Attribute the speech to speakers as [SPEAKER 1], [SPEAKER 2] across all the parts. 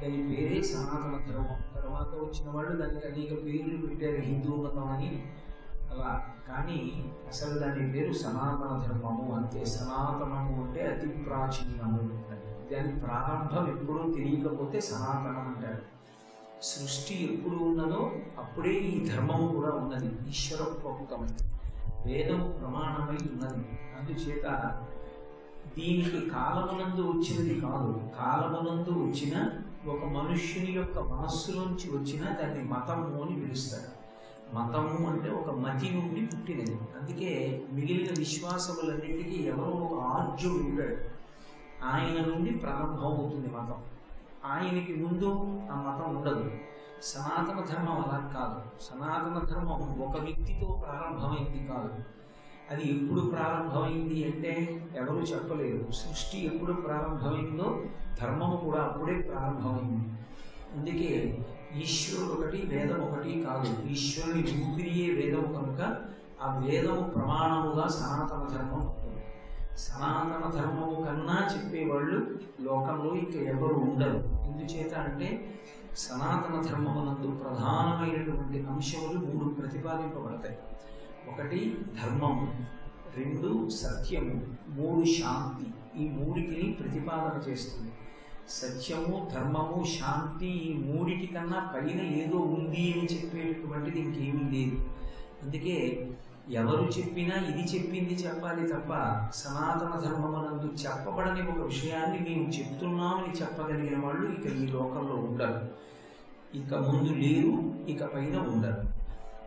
[SPEAKER 1] దాని పేరే సనాతన ధర్మం. తర్వాత వచ్చిన వాళ్ళు దానికి అనేక పేర్లు పెట్టారు, హిందూ మతం అని అలా. కానీ అసలు దాని పేరు సనాతన ధర్మము అంతే. సనాతనము అంటే అతి ప్రాచీనము అని. దాని ప్రారంభం ఎప్పుడూ తెలియకపోతే సనాతనం అంటారు. సృష్టి ఎప్పుడు ఉన్నదో అప్పుడే ఈ ధర్మము కూడా ఉన్నది. ఈశ్వర ప్రోక్తమై వేదము ప్రమాణమై ఉన్నది. అందుచేత దీనికి కాలమునందు వచ్చినది కాదు, కాలమునందు వచ్చిన ఒక మనుష్యుని యొక్క మనస్సులోంచి వచ్చిన దాన్ని మతము అని పిలుస్తారు. మతము అంటే ఒక మతి నుండి పుట్టినది. అందుకే మిగిలిన విశ్వాసములన్నిటికీ ఎవరో ఒక ఆర్జుడు ఉంటాడు, ఆయన నుండి ప్రారంభం అవుతుంది మతం. ఆయనకి ముందు ఆ మతం ఉండదు. సనాతన ధర్మం అలా కాదు. సనాతన ధర్మం ఒక వ్యక్తితో ప్రారంభమైంది కాదు. అది ఎప్పుడు ప్రారంభమైంది అంటే ఎవరు చెప్పలేరు. సృష్టి ఎప్పుడు ప్రారంభమైందో ధర్మము కూడా అప్పుడే ప్రారంభమైంది. అందుకే ఈశ్వరుడు ఒకటి, వేదం ఒకటి కాదు. ఈశ్వరుని ఊపిరియే వేదము కనుక ఆ వేదము ప్రమాణముగా సనాతన ధర్మం ఉంటుంది. సనాతన ధర్మము కన్నా చెప్పేవాళ్ళు లోకంలో ఇంకా ఎవరు ఉండరు. ఎందుచేత అంటే సనాతన ధర్మమునందు ప్రధానమైనటువంటి అంశములు 3 ప్రతిపాదింపబడతాయి. 1 ధర్మము, 2 సత్యము, 3 శాంతి. ఈ 3టిని ప్రతిపాదన చేస్తుంది. సత్యము, ధర్మము, శాంతి ఈ 3టి కన్నా పైన ఏదో ఉంది అని చెప్పేటటువంటిది ఇంకేమీ లేదు. అందుకే ఎవరు చెప్పినా ఇది చెప్పింది చెప్పాలి తప్ప సనాతన ధర్మమునందు చెప్పబడని ఒక విషయాన్ని మేము చెప్తున్నామని చెప్పగలిగిన వాళ్ళు ఇక ఈ లోకంలో ఉండరు. ఇక ముందు లేరు, ఇక పైన ఉండరు.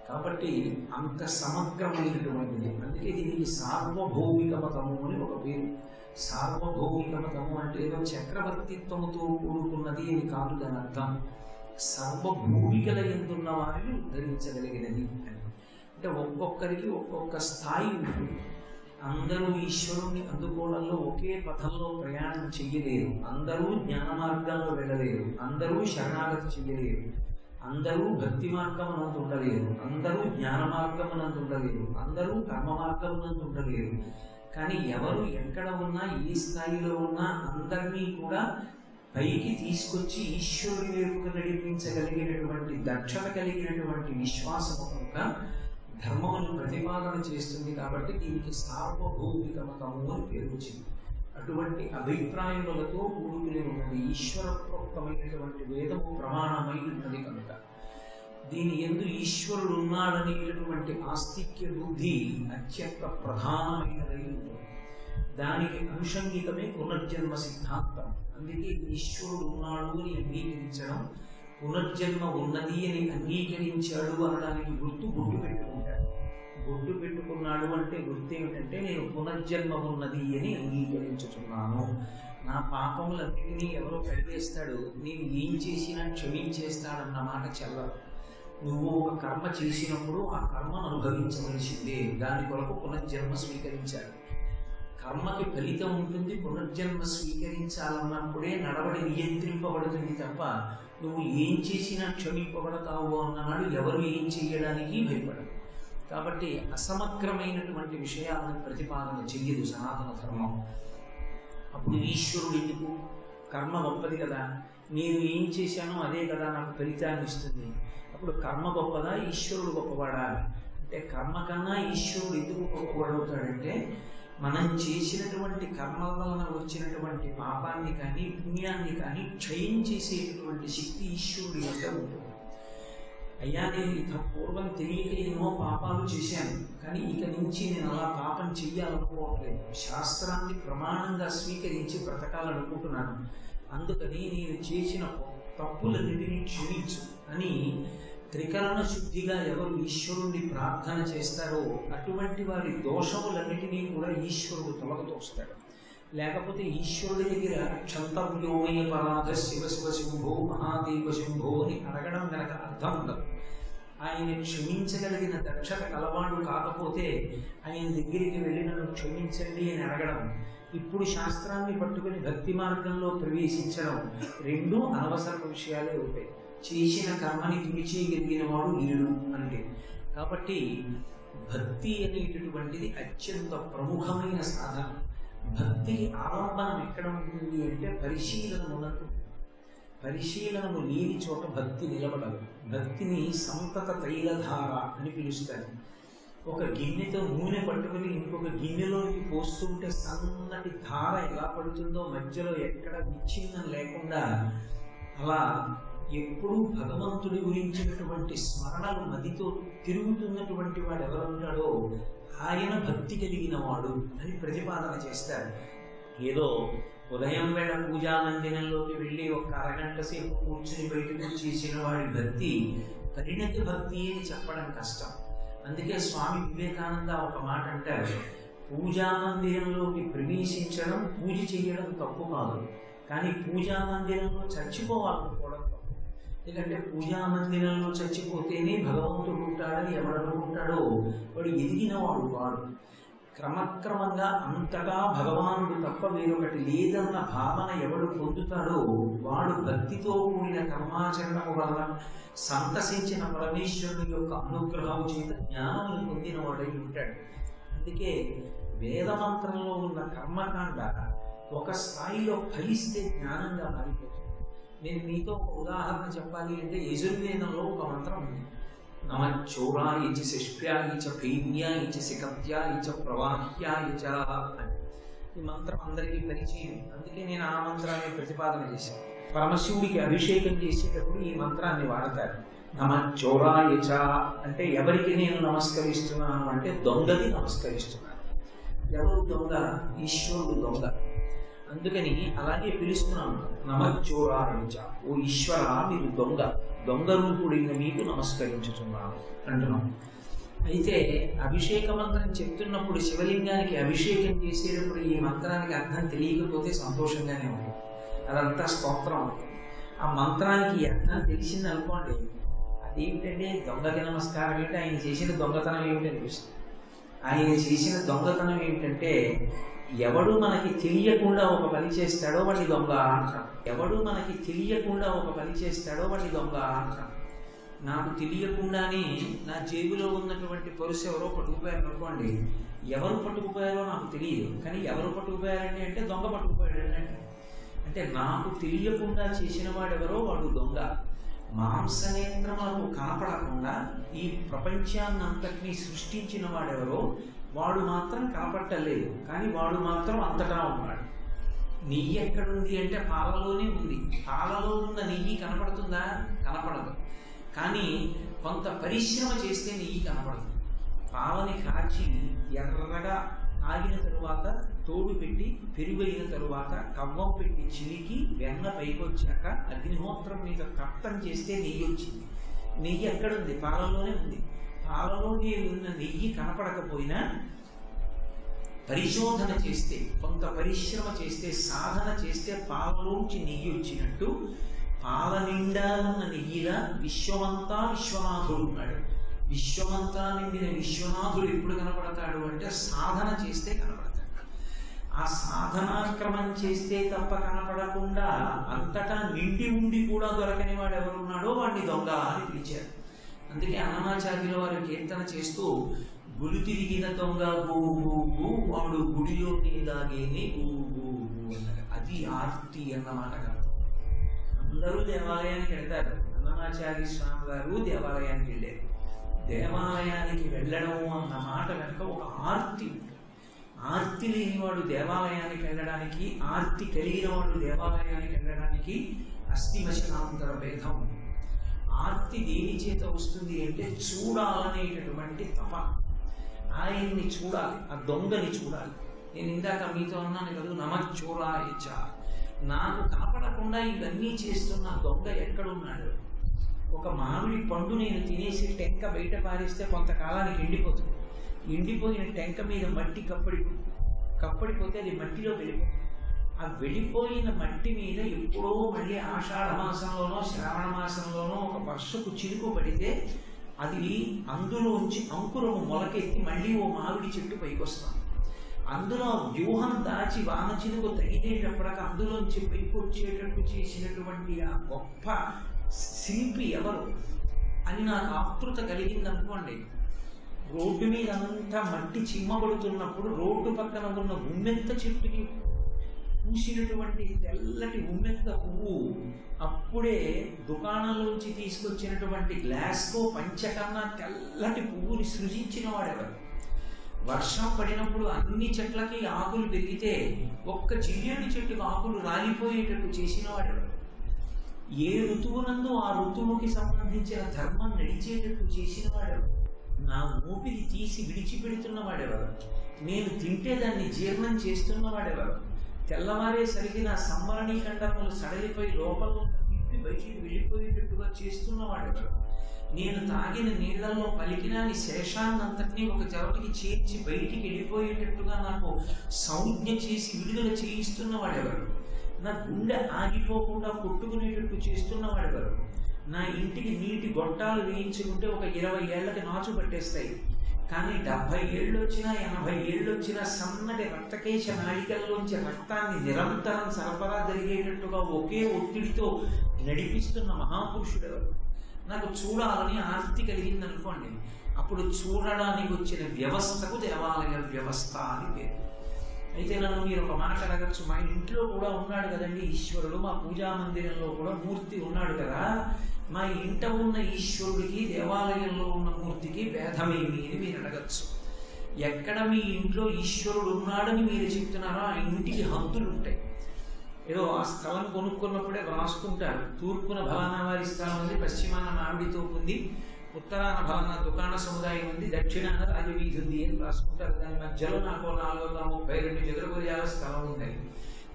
[SPEAKER 1] కాబట్టి అంత సమగ్రమైనటువంటిది. అందుకే దీనికి సార్వభౌమిక మతము అని ఒక పేరు. సార్వభౌమిక మతము అంటే ఏదో చక్రవర్తిత్వముతో కూడుకున్నది అని కాదు దాని అర్థం. సర్వభూమికల ఎందున్న వారిని ధరించగలిగినది అని. అంటే ఒక్కొక్కరికి ఒక్కొక్క స్థాయి ఉంటుంది. అందరూ ఈశ్వరుణ్ణి అందుకోవడంలో ఒకే పథంలో ప్రయాణం చెయ్యలేరు. అందరూ జ్ఞాన మార్గంలో వెళ్ళలేరు. అందరూ శరణాగతి చెయ్యలేరు. అందరూ భక్తి మార్గమునందు ఉండలేరు. అందరూ జ్ఞాన మార్గమునందు ఉండలేరు. అందరూ కర్మ మార్గమునందు ఉండలేరు. కానీ ఎవరు ఎక్కడ ఉన్నా, ఏ స్థాయిలో ఉన్నా అందరినీ కూడా పైకి తీసుకొచ్చి ఈశ్వరుడి వైపుకు నడిపించగలిగినటువంటి దక్షత కలిగినటువంటి విశ్వాసము కనుక ధర్మమును ప్రతిపాదన చేస్తుంది. కాబట్టి దీనికి సార్వభౌమిక మతము అని పేరు వచ్చింది. అటువంటి అభిప్రాయములతో కూడుకుని ఉన్నది. ఈశ్వర ప్రోక్తమైనటువంటి వేదము ప్రమాణమై ఉన్నది కనుక దీని యందు ఈశ్వరుడు ఉన్నాడనేటటువంటి ఆస్తిక్య బుద్ధి అత్యంత ప్రధానమైనదై ఉంటుంది. దానికి అనుషంగికమే పునర్జన్మ సిద్ధాంతం. అందుకే ఈశ్వరుడు ఉన్నాడు అని అంగీకరించడం, పునర్జన్మ ఉన్నది అని అంగీకరించాడు అనడానికి గుర్తు బొట్టు పెట్టుకుంటాడు. బొట్టు పెట్టుకున్నాడు అంటే గుర్తు ఏమిటంటే నేను పునర్జన్మ ఉన్నది అని అంగీకరించుతున్నాను. నా పాపములన్నింటినీ ఎవరో కడిగేస్తాడు, నేను ఏం చేసినా క్షమించేస్తాడన్న మాట చెల్లదు. నువ్వు ఒక కర్మ చేసినప్పుడు ఆ కర్మను అనుభవించవలసిందే. దాని కొరకు పునర్జన్మ స్వీకరించాలి. కర్మకి ఫలితం ఉంటుంది. పునర్జన్మ స్వీకరించాలన్నప్పుడే నడవడి నియంత్రింపబడుతుంది తప్ప నువ్వు ఏం చేసినా క్షమింపబడతావు అన్ననాడు ఎవరు ఏం చెయ్యడానికి భయపడరు. కాబట్టి అసమగ్రమైనటువంటి విషయాలను ప్రతిపాదన చెయ్యదు సనాతన ధర్మం. అప్పుడు ఈశ్వరుడు ఎందుకు? కర్మ గొప్పది కదా, నేను ఏం చేశానో అదే కదా నాకు ఫలితాన్ని ఇస్తుంది. అప్పుడు కర్మ గొప్పదా, ఈశ్వరుడు గొప్పవాడా అంటే కర్మ కన్నా ఈశ్వరుడు ఎందుకు గొప్పవాడవుతాడంటే మనం చేసినటువంటి కర్మల వలన వచ్చినటువంటి పాపాన్ని కానీ పుణ్యాన్ని కానీ క్షయం చేసేటటువంటి శక్తి ఈశ్వరుడి యొక్క ఉంటుంది. అయ్యా నేను ఇంత పూర్వం తెలియక ఎన్నో పాపాలు చేశాను, కానీ ఇక నుంచి నేను అలా పాపం చెయ్యాలనుకోవట్లేదు. శాస్త్రాన్ని ప్రమాణంగా స్వీకరించి బ్రతకాలనుకుంటున్నాను. అందుకని నేను చేసిన తప్పులన్నిటినీ క్షమించు అని త్రికరణ శుద్ధిగా ఎవరు ఈశ్వరుణ్ణి ప్రార్థన చేస్తారో అటువంటి వారి దోషములన్నిటినీ కూడా ఈశ్వరుడు తొలగతోస్తాడు. లేకపోతే ఈశ్వరుడి దగ్గర క్షంతవ్యోమయ పరాధ శివ శివ శంభో మహాదేవ శంభో అని అడగడం కనుక అర్థం ఉండదు. ఆయన క్షమించగలిగిన దక్షత కలవాడు కాకపోతే ఆయన దగ్గరికి వెళ్ళి నన్ను క్షమించండి అని అడగడం, ఇప్పుడు శాస్త్రాన్ని పట్టుకుని భక్తి మార్గంలో ప్రవేశించడం రెండూ అనవసర విషయాలే అవుతాయి. చేసిన కర్మని తుడిచేయగలిగిన వాడు లేడు అంటే. కాబట్టి భక్తి అనేటటువంటిది అత్యంత ప్రముఖమైన సాధన. భక్తి ఆలంబనం ఎక్కడ ఉంటుంది అంటే పరిశీలన ఉన్నట్టు. పరిశీలనము లేని చోట భక్తి నిలబడదు. భక్తిని సంతత తైలధార అని పిలుస్తారు. ఒక గిన్నెతో నూనె పట్టుకుని ఇంకొక గిన్నెలోకి పోస్తుంటే సన్నటి ధార ఎలా పడుతుందో, మధ్యలో ఎక్కడ విచ్ఛిన్నం లేకుండా, అలా ఎప్పుడూ భగవంతుడి గురించినటువంటి స్మరణలు మదితో తిరుగుతున్నటువంటి వాడు ఎవరుంటాడో ఆయన భక్తి కలిగిన వాడు అని ప్రతిపాదన చేస్తారు. ఏదో ఉదయం వేళ పూజా మందిరంలోకి వెళ్ళి ఒక అరగంట సేపు కూర్చుని బయటకు చేసిన వాడి భక్తి పరిణతి భక్తి అని చెప్పడం కష్టం. అందుకే స్వామి వివేకానంద ఒక మాట అంటారు, పూజా మందిరంలోకి ప్రవేశించడం, పూజ చేయడం తప్పు కాదు, కానీ పూజా మందిరంలో చచ్చిపోవాలనుకోవడం తప్పు. ఎందుకంటే పూజా మందిరంలో చచ్చిపోతేనే భగవంతుడు ఉంటాడని ఎవడనుకుంటాడో వాడు ఎదిగినవాడు కాడు. క్రమక్రమంగా అంతటా భగవానుడు తప్ప వేరొకటి లేదన్న భావన ఎవడు పొందుతాడో వాడు భక్తితో కూడిన కర్మాచరణము వల్ల సంతసించిన పరమేశ్వరుని యొక్క అనుగ్రహం చేత జ్ఞానం పొందిన వాడై ఉంటాడు. అందుకే వేదమంత్రంలో ఉన్న కర్మకాండ ఒక స్థాయిలో ఫలిస్తే జ్ఞానంగా మారిపోతుంది. నేను మీతో ఒక ఉదాహరణ చెప్పాలి అంటే, యజుర్వేదంలో ఒక మంత్రం ఉంది, నమచ్చోరాయ చ శిష్ప్యాయ చ భైన్యాయ చ సికత్యాయ చ ప్రవాహ్యాయ చ అని. ఈ మంత్రం అందరికీ పరిచయం, అందుకే నేను ఆ మంత్రాన్ని ప్రతిపాదన చేశాను. పరమశివుడికి అభిషేకం చేసేటప్పుడు ఈ మంత్రాన్ని వాడతారు. నమచ్చోరాయ చ అంటే ఎవరికి నేను నమస్కరిస్తున్నాను అంటే దొంగది నమస్కరిస్తున్నాను. ఎవరు దొంగ? ఈశ్వరుడు దొంగ. అందుకని అలాగే పిలుస్తున్నాను, నమచ్చోరాయ చ, ఓ ఈశ్వర మీరు దొంగ, దొంగ రూపుడైన మీకు నమస్కరించుతున్నాను అంటున్నాం. అయితే అభిషేక మంత్రం చెప్తున్నప్పుడు శివలింగానికి అభిషేకం చేసేటప్పుడు ఈ మంత్రానికి అర్థం తెలియకపోతే సంతోషంగానే ఉంది, అదంతా స్తోత్రం అవుతుంది. ఆ మంత్రానికి అర్థం తెలిసింది అనుకోండి, అదేమిటంటే దొంగకి నమస్కారం ఏంటి, ఆయన చేసిన దొంగతనం ఏమిటి అనిపిస్తుంది. ఆయన చేసిన దొంగతనం ఏమిటంటే, ఎవడు మనకి తెలియకుండా ఒక పని చేస్తాడో వాడి దొంగ అంటాం. ఎవడు మనకి తెలియకుండా ఒక పని చేస్తాడో వాడి దొంగ అంటాం. నాకు తెలియకుండానే నా జేబులో ఉన్నటువంటి పరుసు ఎవరో పట్టుకుపోయారు అనుకోండి, ఎవరు పట్టుకుపోయారో నాకు తెలియదు, కానీ ఎవరు పట్టుకుపోయారండి అంటే దొంగ పట్టుకుపోయాడండి అంటే నాకు తెలియకుండా చేసిన వాడెవరో వాడు దొంగ. మాంసనేత్రములకు కనపడకుండా ఈ ప్రపంచాన్నంతటినీ సృష్టించిన వాడెవరో వాడు మాత్రం కనపట్టలేదు, కానీ వాడు మాత్రం అంతటా ఉన్నాడు. నెయ్యి ఎక్కడుంది అంటే పాలలోనే ఉంది. పాలలో ఉన్న నెయ్యి కనపడుతుందా? కనపడదు. కానీ కొంత పరిశ్రమ చేస్తే నెయ్యి కనపడదు. పాలని కాచి ఎర్రగా ఆగిన తరువాత తోడు పెట్టి పెరుగైన తరువాత కవ్వం పెట్టి చిలికి వెన్న పైకి వచ్చాక అగ్నిహోత్రం మీద కప్పం చేస్తే నెయ్యి వచ్చింది. నెయ్యి ఎక్కడుంది? పాలలోనే ఉంది. పాలలోనే ఉన్న నెయ్యి కనపడకపోయినా పరిశోధన చేస్తే, కొంత పరిశ్రమ చేస్తే, సాధన చేస్తే పాలలోంచి నెయ్యి వచ్చినట్టు పాల నిండా ఉన్న నెయ్యిలా విశ్వమంతా విశ్వనాథుడు ఉన్నాడు. విశ్వమంతా నిండిన విశ్వనాథుడు ఎప్పుడు కనపడతాడు అంటే సాధన చేస్తే కనపడతాడు. ఆ సాధనాక్రమం చేస్తే తప్ప కనపడకుండా అంతటా నిండి ఉండి కూడా దొరకని వాడు ఎవరున్నాడో వాడిని దొంగ అని పిలిచారు. అందుకే అన్నమాచార్యుల వారు కీర్తన చేస్తూ, గుడి తిరిగిన దొంగ గూ వాడు గుడిలోకి దాగేనే గూ అన్నారు. అది ఆర్తి అన్నమాట కాదు. అందరూ దేవాలయానికి వెళ్తారు. అన్నమాచార్య స్వామి గారు దేవాలయానికి వెళ్ళారు. దేవాలయానికి వెళ్ళడం అన్న మాట వెనుక ఒక ఆర్తి. ఆర్తి లేనివాడు దేవాలయానికి వెళ్ళడానికి, ఆర్తి కలిగిన వాడు దేవాలయానికి వెళ్ళడానికి అస్థిమశనాంతర భేదం. ఆర్తి దేని చేత వస్తుంది అంటే చూడాలనేటటువంటి తప. ఆయన్ని చూడాలి, ఆ దొంగని చూడాలి. నేను ఇందాక మీతో అన్నాను కదా, నమచ్చోరాయ చ, నాకు కనపడకుండా ఇవన్నీ చేస్తున్న దొంగ ఎక్కడున్నాడు? ఒక మామిడి పండు నేను తినేసి టెంక బయట పారేస్తే కొంతకాలానికి ఎండిపోతుంది. ఎండిపోయిన టెంక మీద మట్టి కప్పడిపోతే అది మట్టిలో వెళ్ళిపోతుంది. ఆ వెళ్ళిపోయిన మట్టి మీద ఎప్పుడో మళ్ళీ ఆషాఢ మాసంలోనో శ్రావణ మాసంలోనో ఒక వర్షపు చిరుకు పడితే అది అందులోంచి అంకురము మొలకెత్తి మళ్ళీ ఓ మామిడి చెట్టు పైకి వస్తాం. అందులో వ్యూహం దాచి వాన చినుకు తగిలేటప్పటికి అందులోంచి పైకి వచ్చేటట్టు చేసినటువంటి ఆ గొప్ప శిల్పి ఎవరు అని నాకు ఆతృత కలిగిందనుకోండి. రోడ్డు మీద అంతా మట్టి చిమ్మబడుతున్నప్పుడు రోడ్డు పక్కన ఉన్న ఉమ్మెంత చెట్టుకి పూసినటువంటి తెల్లటి ఉమ్మెత్త పువ్వు అప్పుడే దుకాణంలోంచి తీసుకొచ్చినటువంటి గ్లాస్కో పంచకన్నా తెల్లటి పువ్వుని సృజించిన వాడెవరు? వర్షం పడినప్పుడు అన్ని చెట్లకి ఆకులు పెరిగితే ఒక్క జిల్లేడు చెట్టుకు ఆకులు రాలిపోయేటట్టు చేసిన వాడెవరు? ఏ ఋతువునందు ఆ ఋతువుకి సంబంధించిన ధర్మం నడిచేటట్టు చేసిన వాడెవరు? నా ఊపిరి తీసి విడిచిపెడుతున్న వాడెవరు? నేను తింటే దాన్ని జీర్ణం చేస్తున్న వాడెవరు? తెల్లవారేసరికి నా సంవరణీకంఠములు సడలిపోయి లోపల తిప్పి బయటికి వెళ్ళిపోయేటట్టుగా చేస్తున్న వాడెవరు? నేను తాగిన నీళ్లలో పలికినా నీ శేషాన్నంతటినీ ఒక చోటికి చేర్చి బయటికి వెళ్ళిపోయేటట్టుగా నాకు సంజ్ఞ చేసి విడుదల చేయిస్తున్న వాడెవరు? నా గుండె ఆగిపోకుండా కొట్టుకునేటట్టు చేస్తున్న వాడెవరు? నా ఇంటికి నీటి గొట్టాలు వేయించుకుంటే ఒక 20 ఏళ్లకి నాచు పట్టేస్తాయి, కానీ 70 ఏళ్ళు వచ్చినా 80 ఏళ్ళు వచ్చినా సన్నటి రక్తకేశ నాళికల్లోంచి రక్తాన్ని నిరంతరం సరఫరా జరిగేటట్టుగా ఒకే ఒత్తిడితో నడిపిస్తున్న మహాపురుషుడెవరు? నాకు చూడాలని ఆర్తి కలిగిందనుకోండి, అప్పుడు చూడడానికి వచ్చిన వ్యవస్థకు దేవాలయ వ్యవస్థ అని పేరు. అయితే నన్ను మీరు ఒక మాట అడగచ్చు, మా ఇంట్లో కూడా ఉన్నాడు కదండి ఈశ్వరుడు, మా పూజా మందిరంలో కూడా మూర్తి ఉన్నాడు కదా, మా ఇంట ఉన్న ఈశ్వరుడికి దేవాలయంలో ఉన్న మూర్తికి భేదమేమి అని మీరు అడగచ్చు. ఎక్కడ మీ ఇంట్లో ఈశ్వరుడు ఉన్నాడని మీరు చెప్తున్నారో ఆ ఇంటికి హద్దులు ఉంటాయి. ఏదో ఆ స్థలం కొనుక్కున్నప్పుడే వ్రాసుకుంటారు, తూర్పున ఫలానా వారి స్థలం ఉంది, పశ్చిమాన మామిడితో ఉంది, ఉత్తరాన ఫలానా దుకాణ సముదాయం ఉంది, దక్షిణాన రాజవీధి ఉంది అని రాసుకుంటారు. దాని మధ్యలో నాకు 432 చదరపు గజాల స్థలం ఉంది.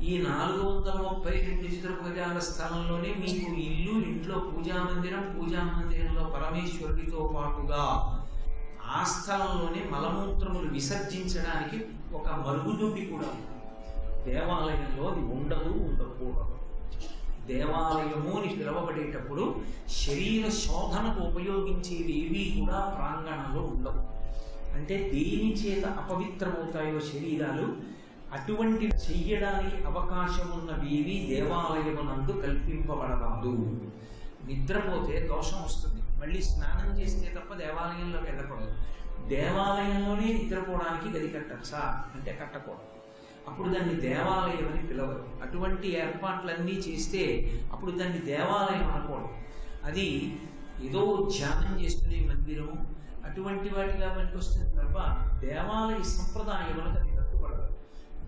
[SPEAKER 1] ఈ 432 చదరపు గజాల స్థలంలోనే మీకు ఇల్లు, ఇంట్లో పూజా మందిరంలో పరమేశ్వరుడితో పాటుగా ఆ స్థలంలోనే మలమూత్రములు విసర్జించడానికి ఒక మరుగుదొడ్డి కూడా ఉంది. దేవాలయంలో అది ఉండకూడదు. దేవాలయము అని పిలవబడేటప్పుడు శరీర శోధనకు ఉపయోగించేవి ఏవి కూడా ప్రాంగణంలో ఉండవు. అంటే దేని చేత అపవిత్రమవుతాయో శరీరాలు, అటువంటి చెయ్యడానికి అవకాశం ఉన్నవేవి దేవాలయమునందు కల్పింపబడరాదు. నిద్రపోతే దోషం వస్తుంది, మళ్ళీ స్నానం చేస్తే తప్ప దేవాలయంలోకి వెళ్ళకూడదు. దేవాలయంలోనే నిద్రపోవడానికి గది కట్టచ్చా అంటే కట్టకూడదు, అప్పుడు దాన్ని దేవాలయం అని పిలవరు. అటువంటి ఏర్పాట్లన్నీ చేస్తే అప్పుడు దాన్ని దేవాలయం అనకూడదు. అది ఏదో ధ్యానం చేసుకునే మందిరము అటువంటి వాటిగా మనకి వస్తుంది తప్ప దేవాలయ సంప్రదాయములకు అది కట్టుబడదు.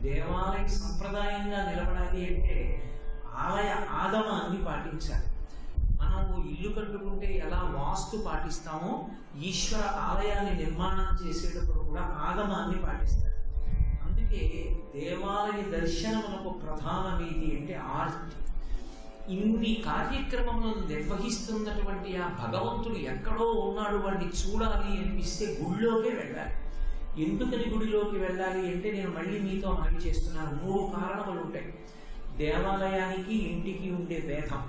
[SPEAKER 1] దేవాలయ సంప్రదాయంగా నిలబడాలి అంటే ఆలయ ఆగమాన్ని పాటించాలి. మనము ఇల్లు కట్టుకుంటే ఎలా వాస్తు పాటిస్తామో ఈశ్వర ఆలయాన్ని నిర్మాణం చేసేటప్పుడు కూడా ఆగమాన్ని పాటిస్తారు. అందుకే దేవాలయ దర్శనములకు ప్రధానమేది అంటే ఆర్తి. ఇన్ని కార్యక్రమములను నిర్వహిస్తున్నటువంటి ఆ భగవంతుడు ఎక్కడో ఉన్నాడు, వాడిని చూడాలి అనిపిస్తే గుడిలోకే వెళ్ళాలి. ఎందుకని గుడిలోకి వెళ్ళాలి అంటే నేను మళ్ళీ మీతో మనవి చేస్తున్నాను, 3 కారణములు ఉంటాయి దేవాలయానికి ఇంటికి ఉండే భేదం.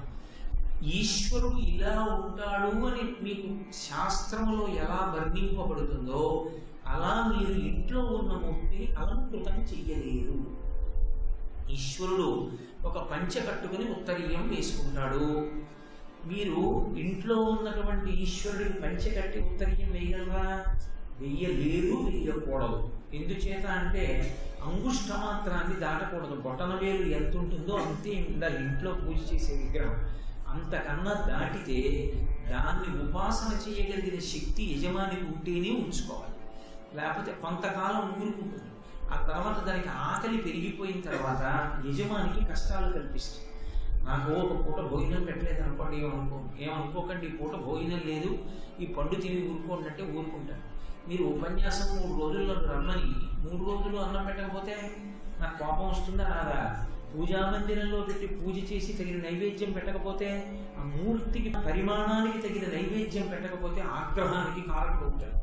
[SPEAKER 1] ఈశ్వరుడు ఇలా ఉంటాడు అని మీకు శాస్త్రములో ఎలా వర్ణింపబడుతుందో అలా మీరు ఇంట్లో ఉన్న మూర్తిని అలంకృతం చెయ్యలేరు. ఈశ్వరుడు ఒక పంచె కట్టుకుని ఉత్తరీయం వేసుకుంటాడు. మీరు ఇంట్లో ఉన్నటువంటి ఈశ్వరుడికి పంచె కట్టి ఉత్తరీయం వేయగలరా? వెయ్యలేరు, వెయ్యకూడదు. ఎందుచేత అంటే అంగుష్ట మాత్రాన్ని దాటకూడదు. బొటన వేలు ఎంత ఉంటుందో అంతే ఉండాలి ఇంట్లో పూజ చేసే విగ్రహం. అంతకన్నా దాటితే దాన్ని ఉపాసన చేయగలిగిన శక్తి యజమానికి ఉంటేనే ఉంచుకోవాలి, లేకపోతే కొంతకాలం ఊరుకుంటుంది. ఆ తర్వాత దానికి ఆకలి పెరిగిపోయిన తర్వాత యజమానికి కష్టాలు కల్పిస్తుంది. నాకు ఒక పూట భోజనం పెట్టలేదు అనుకోండి, ఏమనుకోకండి, ఈ పూట భోజనం లేదు, ఈ పండు తిని ఊరుకోండి అంటే ఊరుకుంటాను. మీరు ఉపన్యాసం 3 రోజుల్లో రమ్మని 3 రోజులు అన్నం పెట్టకపోతే నాకు కోపం వస్తుందా రాదా? పూజా మందిరంలో పెట్టి పూజ చేసి తగిన నైవేద్యం పెట్టకపోతే, ఆ మూర్తికి పరిమాణానికి తగిన నైవేద్యం పెట్టకపోతే ఆగ్రహానికి కారకుడవుతాడు.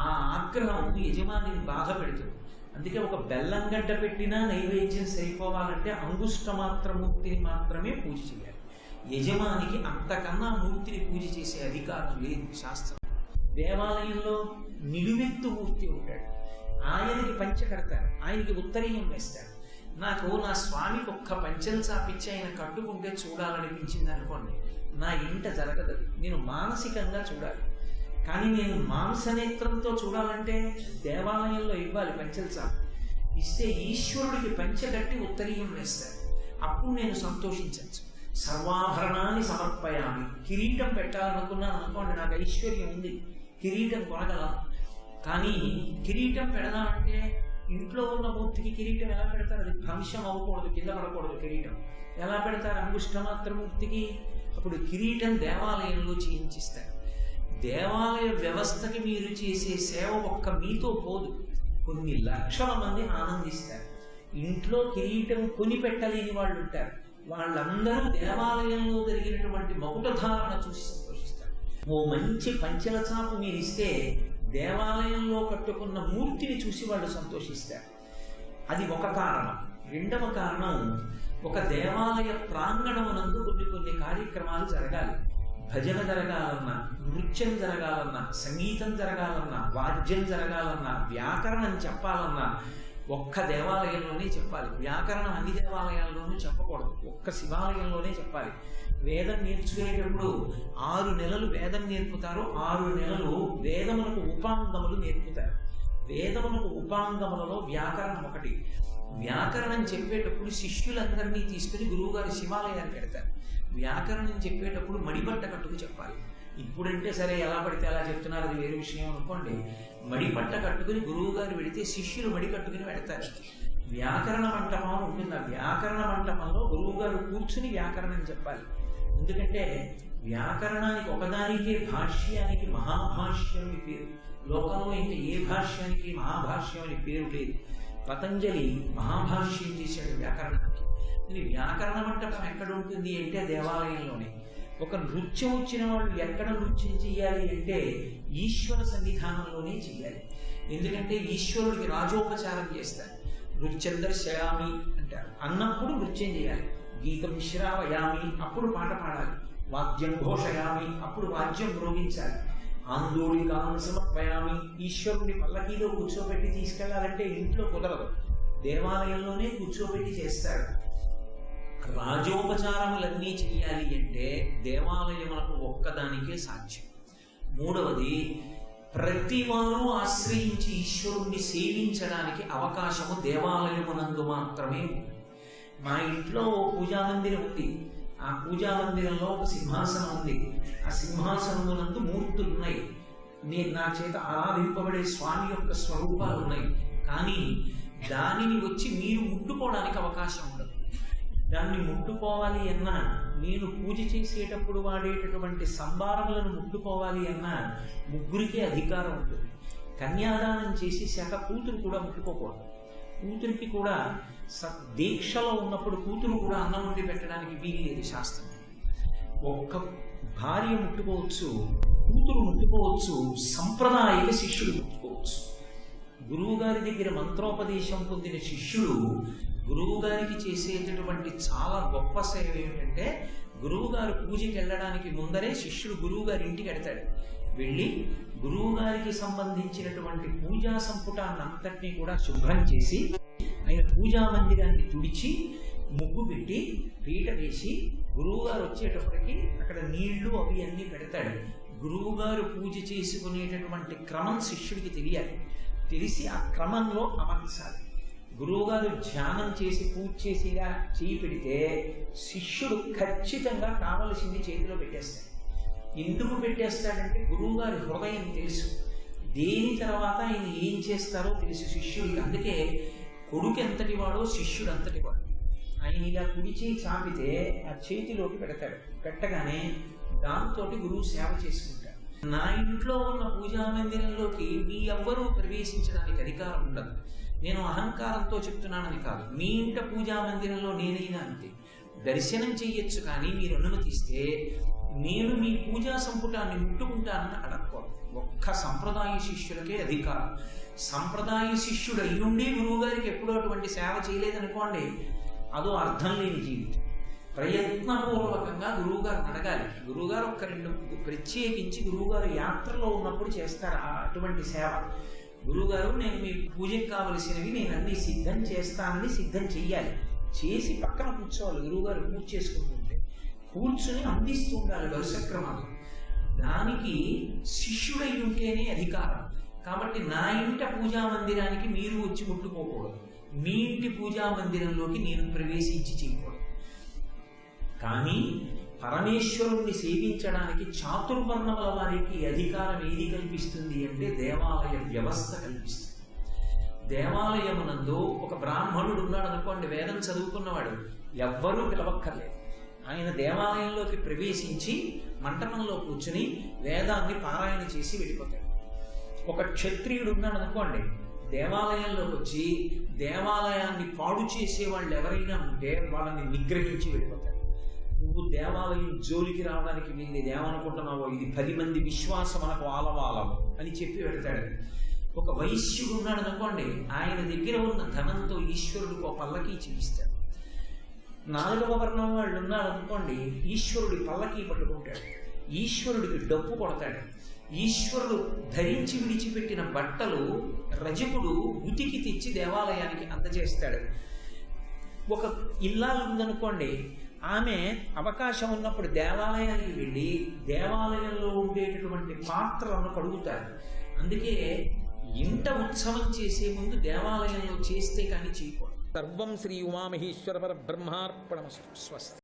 [SPEAKER 1] ఆ ఆగ్రహం యజమానిని బాధ పెడుతుంది. అందుకే ఒక బెల్లంగడ్డ పెట్టినా నైవేద్యం సరిపోవాలంటే అంగుష్ట మాత్ర మూర్తిని మాత్రమే పూజ చేయాలి. యజమానికి అంతకన్నా మూర్తిని పూజ చేసే అధికారం లేదు శాస్త్రం. దేవాలయంలో నిలువెత్తు మూర్తి ఉంటాడు, ఆయనకి పంచె కడతారు, ఆయనకి ఉత్తరీయం వేస్తారు. నాకు నా స్వామికి ఒక్క పంచెలు చాపిచ్చి ఆయన కట్టుకుంటే చూడాలనిపించింది అనుకోండి, నా ఇంట జరగదు. నేను మానసికంగా చూడాలి, కానీ నేను మాంసనేత్రంతో చూడాలంటే దేవాలయంలో ఇవ్వాలి పంచెలు చాపి. ఇస్తే ఈశ్వరుడికి పంచగట్టి ఉత్తరీయం వేస్తారు. అప్పుడు నేను సంతోషించచ్చు. సర్వాభరణాన్ని సమర్పయామి. కిరీటం పెట్టాలనుకున్నాను అనుకోండి, నాకు ఐశ్వర్యం ఉంది, కిరీటం కొనగలను. కానీ కిరీటం పెడదామంటే ఇంట్లో ఉన్న మూర్తికి కిరీటం ఎలా పెడతారు? అది భ్రంశం అవ్వకూడదు, కింద పడకూడదు కిరీటం. ఎలా పెడతారు అంగుష్టమాత్రమూర్తికి? అప్పుడు కిరీటం దేవాలయంలో చేయించిస్తారు. దేవాలయ వ్యవస్థకి మీరు చేసే సేవ ఒక్క మీతో పోదు, కొన్ని లక్షల మంది ఆనందిస్తారు. ఇంట్లో కిరీటం కొని పెట్టలేని వాళ్ళు ఉంటారు, వాళ్ళందరూ దేవాలయంలో జరిగినటువంటి మకుటధారణ చూసి సంతోషిస్తారు. ఓ మంచి పంచెల చాపు మీరు ఇస్తే దేవాలయంలో కట్టుకున్న మూర్తిని చూసి వాళ్ళు సంతోషిస్తారు. అది ఒక కారణం. రెండవ కారణం, ఒక దేవాలయ ప్రాంగణమునందు కొన్ని కార్యక్రమాలు జరగాలి. భజన జరగాలన్నా, నృత్యం జరగాలన్నా, సంగీతం జరగాలన్నా, వాద్యం జరగాలన్నా, వ్యాకరణం చెప్పాలన్నా ఒక్క దేవాలయంలోనే చెప్పాలి. వ్యాకరణం అన్ని దేవాలయాల్లోనూ చెప్పకూడదు, ఒక్క శివాలయంలోనే చెప్పాలి. వేదం నేర్చుకునేటప్పుడు 6 నెలలు వేదం నేర్పుతారు, 6 నెలలు వేదములకు ఉపాంగములు నేర్పుతారు. వేదములకు ఉపాంగములలో వ్యాకరణం ఒకటి. వ్యాకరణం చెప్పేటప్పుడు శిష్యులందరినీ తీసుకుని గురువుగారి శివాలయాన్ని పెడతారు. వ్యాకరణం చెప్పేటప్పుడు మడిబట్ట కట్టుకు చెప్పాలి. ఇప్పుడంటే సరే ఎలా పడితే అలా చెప్తున్నారు, అది వేరే విషయం అనుకోండి. మడిబట్ట కట్టుకుని గురువు గారు వెడితే శిష్యులు మడి కట్టుకుని పెడతారు. వ్యాకరణ మంటపం ఉంటుంది. ఆ వ్యాకరణ మంటపంలో గురువు గారు కూర్చుని వ్యాకరణం చెప్పాలి. ఎందుకంటే వ్యాకరణానికి ఒకదానికే భాష్యానికి మహాభాష్యం అని పేరు. లోకంలో ఇంకా ఏ భాష్యానికి మహాభాష్యం అని పేరు లేదు. పతంజలి మహాభాష్యం చేశాడు వ్యాకరణానికి. ఇది వ్యాకరణ మంటపం ఎక్కడ ఉంటుంది అంటే దేవాలయంలోనే. ఒక నృత్యం వచ్చిన వాళ్ళు ఎక్కడ నృత్యం చెయ్యాలి అంటే ఈశ్వర సన్నిధానంలోనే చెయ్యాలి. ఎందుకంటే ఈశ్వరుడికి రాజోపచారం చేస్తారు. నృత్యం దర్శయామి అంటారు, అన్నప్పుడు నృత్యం చేయాలి. గీతం శ్రావయామి, అప్పుడు పాట పాడాలి. వాద్యం ఘోషయామి, అప్పుడు వాద్యం మ్రోగించాలి. ఆందోళికాన్ని సమర్పయామి, ఈశ్వరుడిని పల్లకీలో కూర్చోబెట్టి తీసుకెళ్లాలంటే ఇంట్లో కుదరదు, దేవాలయంలోనే కూర్చోబెట్టి చేస్తాడు. రాజోపచారములన్నీ చెయ్యాలి అంటే దేవాలయములకు ఒక్కదానికే సాధ్యం. మూడవది, ప్రతి వారు ఆశ్రయించి ఈశ్వరుణ్ణి సేవించడానికి అవకాశము దేవాలయమునందు మాత్రమే ఉంది. మా ఇంట్లో పూజామందిరం ఉంది, ఆ పూజామందిరంలో ఒక సింహాసనం ఉంది. ఆ సింహాసనమునందు మూర్తులు ఉన్నాయి, నా చేత ఆరాధింపబడే స్వామి యొక్క స్వరూపాలు ఉన్నాయి. కానీ దానిని వచ్చి మీరు ముట్టుకోవడానికి అవకాశం ఉండదు. దాన్ని ముట్టుకోవాలి అన్నా, నేను పూజ చేసేటప్పుడు వాడేటటువంటి సంభారములను ముట్టుకోవాలి అన్నా ముగ్గురికే అధికారం ఉంటుంది. కన్యాదానం చేసి కూతురు కూడా ముట్టుకోకూడదు. కూతురికి కూడా దీక్షలో ఉన్నప్పుడు కూతురు కూడా అన్నం వండి పెట్టడానికి వీల్లేదు శాస్త్రం. ఒక్క భార్య ముట్టుకోవచ్చు, కూతురు ముట్టుకోవచ్చు, సంప్రదాయక శిష్యుడు ముట్టుకోవచ్చు. గురువుగారి దగ్గర మంత్రోపదేశం పొందిన శిష్యుడు గురువుగారికి చేసేటటువంటి చాలా గొప్ప సేవ ఏమిటంటే, గురువుగారు పూజకి వెళ్ళడానికి ముందరే శిష్యుడు గురువుగారి ఇంటికి వెడతాడు. వెళ్ళి గురువుగారికి సంబంధించినటువంటి పూజా సంపుటాన్ని అంతటినీ కూడా శుభ్రం చేసి ఆయన పూజా మందిరాన్ని తుడిచి ముగ్గు పెట్టి పీట వేసి గురువుగారు వచ్చేటప్పటికి అక్కడ నీళ్లు అవి అన్నీ పెడతాడు. గురువుగారు పూజ చేసుకునేటటువంటి క్రమం శిష్యుడికి తెలియాలి. తెలిసి ఆ క్రమంలో అమర్చాలి. గురువుగారు ధ్యానం చేసి పూజ చేసిగా చేయి పెడితే శిష్యుడు ఖచ్చితంగా కావలసింది చేతిలో పెట్టేస్తాడు. ఎందుకు పెట్టేస్తాడంటే గురువుగారి హృదయం తెలుసు, దేని తర్వాత ఆయన ఏం చేస్తారో తెలుసు శిష్యుడికి. అందుకే కొడుకు ఎంతటి వాడో శిష్యుడు అంతటి వాడు. ఆయన ఇలా కుడి చేయి చాపితే ఆ చేతిలోకి పెడతాడు. పెట్టగానే దాంతో గురువు సేవ చేసుకుంటాడు. నా ఇంట్లో ఉన్న పూజా మందిరంలోకి మీ ఎవ్వరూ ప్రవేశించడానికి అధికారం ఉండదు. నేను అహంకారంతో చెప్తున్నానని కాదు, మీ ఇంట పూజా మందిరంలో నేనైనా అంతే. దర్శనం చెయ్యొచ్చు, కానీ మీరు అనుమతిస్తే నేను మీ పూజా సంపుటాన్ని ముట్టుకుంటానని అడగకూడదు. ఒక్క సంప్రదాయ శిష్యులకే అధికారం. సంప్రదాయ శిష్యుడు అయ్యుండి గురువుగారికి ఎప్పుడూ అటువంటి సేవ చేయలేదనుకోండి, అదో అర్థం లేని జీవితం. ప్రయత్నపూర్వకంగా గురువుగారిని అడగాలి. గురువుగారు ఒక్క 2 ప్రత్యేకించి గురువుగారు యాత్రలో ఉన్నప్పుడు చేస్తారు అటువంటి సేవ. గురువుగారు, నేను మీ పూజకి కావలసినవి నేను అన్ని సిద్ధం చేస్తానని సిద్ధం చెయ్యాలి. చేసి పక్కన కూర్చోవాలి. గురువుగారు పూజ చేసుకుంటుంటే కూర్చుని అందిస్తూ ఉండాలి వరుసక్రమాలు. దానికి శిష్యుడై ఉంటేనే అధికారం. కాబట్టి నా ఇంట పూజా మందిరానికి మీరు వచ్చి ముట్టుకోకూడదు. మీ ఇంటి పూజా మందిరంలోకి నేను ప్రవేశించి చేయకూడదు. కానీ పరమేశ్వరుణ్ణి సేవించడానికి చాతుర్వర్ణముల వారికి అధికారం ఏది కల్పిస్తుంది అంటే దేవాలయ వ్యవస్థ కల్పిస్తుంది. దేవాలయమునందు ఒక బ్రాహ్మణుడు ఉన్నాడు అనుకోండి, వేదం చదువుకున్నవాడు, ఎవ్వరూ పిలవక్కర్లేదు. ఆయన దేవాలయంలోకి ప్రవేశించి మంటపంలో కూర్చుని వేదాన్ని పారాయణ చేసి వెళ్ళిపోతాడు. ఒక క్షత్రియుడు ఉన్నాడు అనుకోండి, దేవాలయంలోకి వచ్చి దేవాలయాన్ని పాడు చేసే వాళ్ళు ఎవరైనా ఉంటే వాళ్ళని నిగ్రహించి వెళ్ళిపోతాడు. నువ్వు దేవాలయం జోలికి రావడానికి వీళ్ళేది ఏమనుకుంటున్నావో, ఇది 10 మంది విశ్వాసం మనకు ఆలవాలము అని చెప్పి వెళ్తాడు. ఒక వైశ్యుడు ఉన్నాడు అనుకోండి, ఆయన దగ్గర ఉన్న ధనంతో ఈశ్వరుడికి ఒక పల్లకి చూపిస్తాడు. 4వ వర్ణం వాళ్ళు ఉన్నాడు అనుకోండి, ఈశ్వరుడి పల్లకి పట్టుకుంటాడు, ఈశ్వరుడికి డప్పు కొడతాడు. ఈశ్వరుడు ధరించి విడిచిపెట్టిన బట్టలు రజకుడు ఉతికి తెచ్చి దేవాలయానికి అందజేస్తాడు. ఒక ఇల్లాలు ఉందనుకోండి, ఆమె అవకాశం ఉన్నప్పుడు దేవాలయానికి వెళ్ళి దేవాలయంలో ఉండేటటువంటి పాత్రలను కడుగుతారు. అందుకే ఇంట ఉత్సవం చేసే ముందు దేవాలయంలో చేస్తే కానీ చేయకూడదు.
[SPEAKER 2] సర్వం శ్రీ ఉమామహేశ్వర పరబ్రహ్మార్పణమస్తు. స్వస్తి.